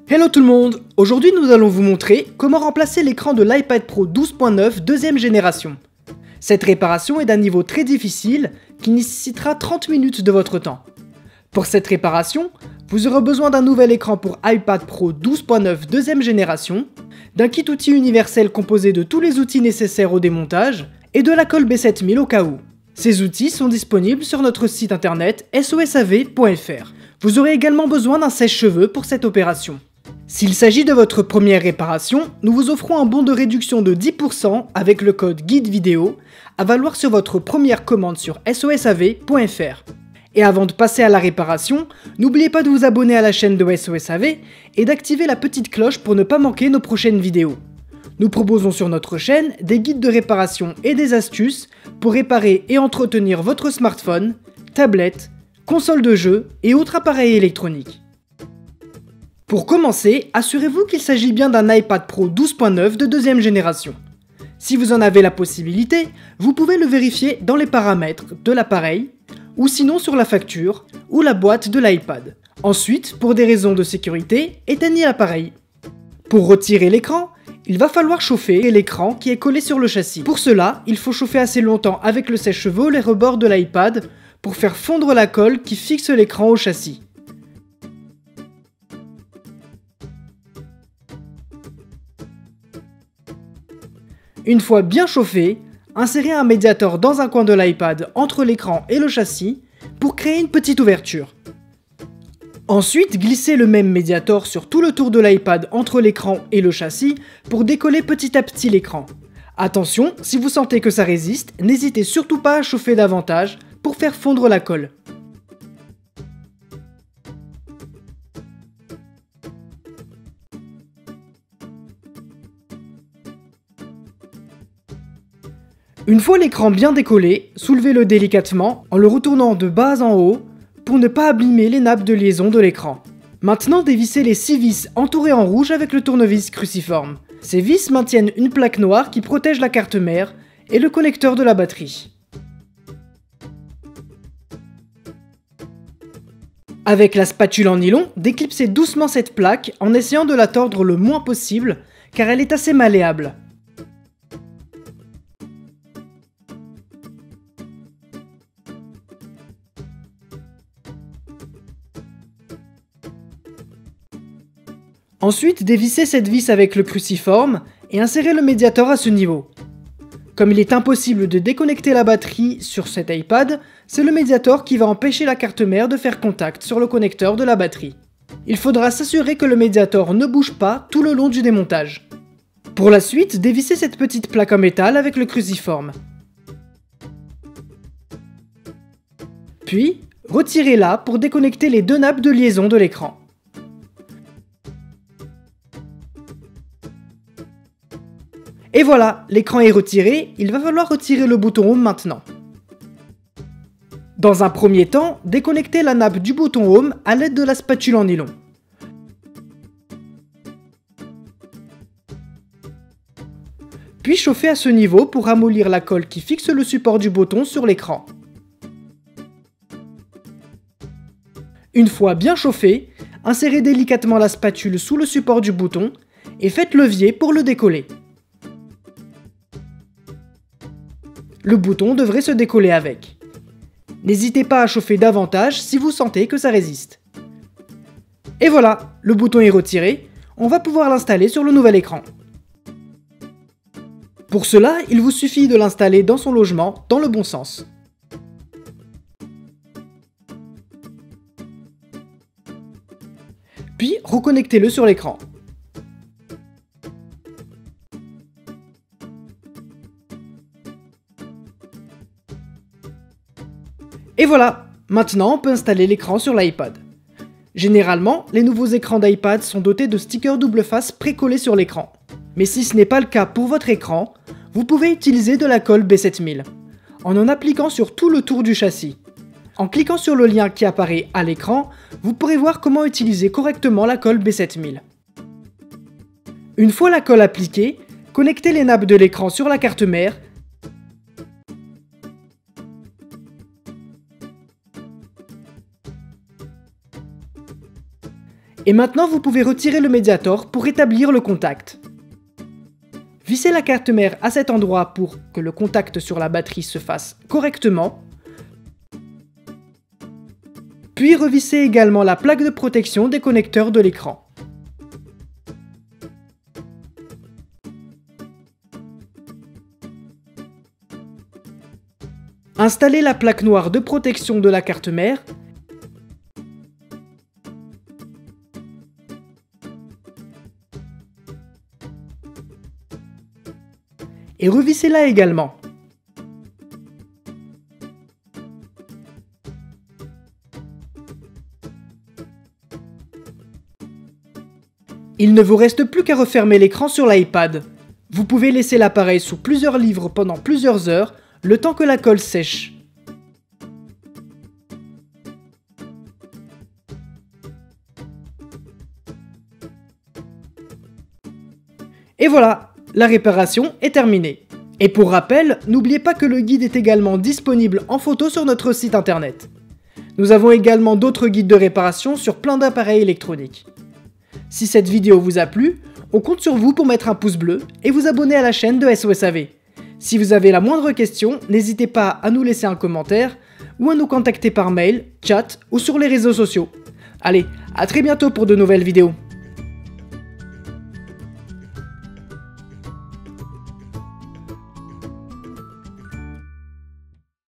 Hello tout le monde! Aujourd'hui nous allons vous montrer comment remplacer l'écran de l'iPad Pro 12.9 deuxième génération. Cette réparation est d'un niveau très difficile qui nécessitera 30 minutes de votre temps. Pour cette réparation, vous aurez besoin d'un nouvel écran pour iPad Pro 12.9 deuxième génération, d'un kit outil universel composé de tous les outils nécessaires au démontage et de la colle B7000 au cas où. Ces outils sont disponibles sur notre site internet sosav.fr. Vous aurez également besoin d'un sèche-cheveux pour cette opération. S'il s'agit de votre première réparation, nous vous offrons un bon de réduction de 10% avec le code guide vidéo à valoir sur votre première commande sur sosav.fr. Et avant de passer à la réparation, n'oubliez pas de vous abonner à la chaîne de SOSAV et d'activer la petite cloche pour ne pas manquer nos prochaines vidéos. Nous proposons sur notre chaîne des guides de réparation et des astuces pour réparer et entretenir votre smartphone, tablette, console de jeu et autres appareils électroniques. Pour commencer, assurez-vous qu'il s'agit bien d'un iPad Pro 12.9 de deuxième génération. Si vous en avez la possibilité, vous pouvez le vérifier dans les paramètres de l'appareil, ou sinon sur la facture ou la boîte de l'iPad. Ensuite, pour des raisons de sécurité, éteignez l'appareil. Pour retirer l'écran, il va falloir chauffer l'écran qui est collé sur le châssis. Pour cela, il faut chauffer assez longtemps avec le sèche-cheveux les rebords de l'iPad pour faire fondre la colle qui fixe l'écran au châssis. Une fois bien chauffé, insérez un médiator dans un coin de l'iPad entre l'écran et le châssis pour créer une petite ouverture. Ensuite, glissez le même médiator sur tout le tour de l'iPad entre l'écran et le châssis pour décoller petit à petit l'écran. Attention, si vous sentez que ça résiste, n'hésitez surtout pas à chauffer davantage pour faire fondre la colle. Une fois l'écran bien décollé, soulevez-le délicatement en le retournant de bas en haut pour ne pas abîmer les nappes de liaison de l'écran. Maintenant dévissez les 6 vis entourées en rouge avec le tournevis cruciforme. Ces vis maintiennent une plaque noire qui protège la carte mère et le connecteur de la batterie. Avec la spatule en nylon, déclipsez doucement cette plaque en essayant de la tordre le moins possible car elle est assez malléable. Ensuite, dévissez cette vis avec le cruciforme et insérez le médiator à ce niveau. Comme il est impossible de déconnecter la batterie sur cet iPad, c'est le médiator qui va empêcher la carte mère de faire contact sur le connecteur de la batterie. Il faudra s'assurer que le médiator ne bouge pas tout le long du démontage. Pour la suite, dévissez cette petite plaque en métal avec le cruciforme. Puis, retirez-la pour déconnecter les deux nappes de liaison de l'écran. Et voilà, l'écran est retiré, il va falloir retirer le bouton Home maintenant. Dans un premier temps, déconnectez la nappe du bouton Home à l'aide de la spatule en nylon. Puis chauffez à ce niveau pour ramollir la colle qui fixe le support du bouton sur l'écran. Une fois bien chauffé, insérez délicatement la spatule sous le support du bouton et faites levier pour le décoller. Le bouton devrait se décoller avec. N'hésitez pas à chauffer davantage si vous sentez que ça résiste. Et voilà, le bouton est retiré, on va pouvoir l'installer sur le nouvel écran. Pour cela, il vous suffit de l'installer dans son logement dans le bon sens. Puis, reconnectez-le sur l'écran. Et voilà, maintenant on peut installer l'écran sur l'iPad. Généralement, les nouveaux écrans d'iPad sont dotés de stickers double face précollés sur l'écran. Mais si ce n'est pas le cas pour votre écran, vous pouvez utiliser de la colle B7000, en appliquant sur tout le tour du châssis. En cliquant sur le lien qui apparaît à l'écran, vous pourrez voir comment utiliser correctement la colle B7000. Une fois la colle appliquée, connectez les nappes de l'écran sur la carte mère Et maintenant vous pouvez retirer le Mediator pour rétablir le contact. Vissez la carte mère à cet endroit pour que le contact sur la batterie se fasse correctement. Puis revissez également la plaque de protection des connecteurs de l'écran. Installez la plaque noire de protection de la carte mère. Et revissez-la également. Il ne vous reste plus qu'à refermer l'écran sur l'iPad. Vous pouvez laisser l'appareil sous plusieurs livres pendant plusieurs heures, le temps que la colle sèche. Et voilà, la réparation est terminée. Et pour rappel, n'oubliez pas que le guide est également disponible en photo sur notre site internet. Nous avons également d'autres guides de réparation sur plein d'appareils électroniques. Si cette vidéo vous a plu, on compte sur vous pour mettre un pouce bleu et vous abonner à la chaîne de SOSAV. Si vous avez la moindre question, n'hésitez pas à nous laisser un commentaire ou à nous contacter par mail, chat ou sur les réseaux sociaux. Allez, à très bientôt pour de nouvelles vidéos.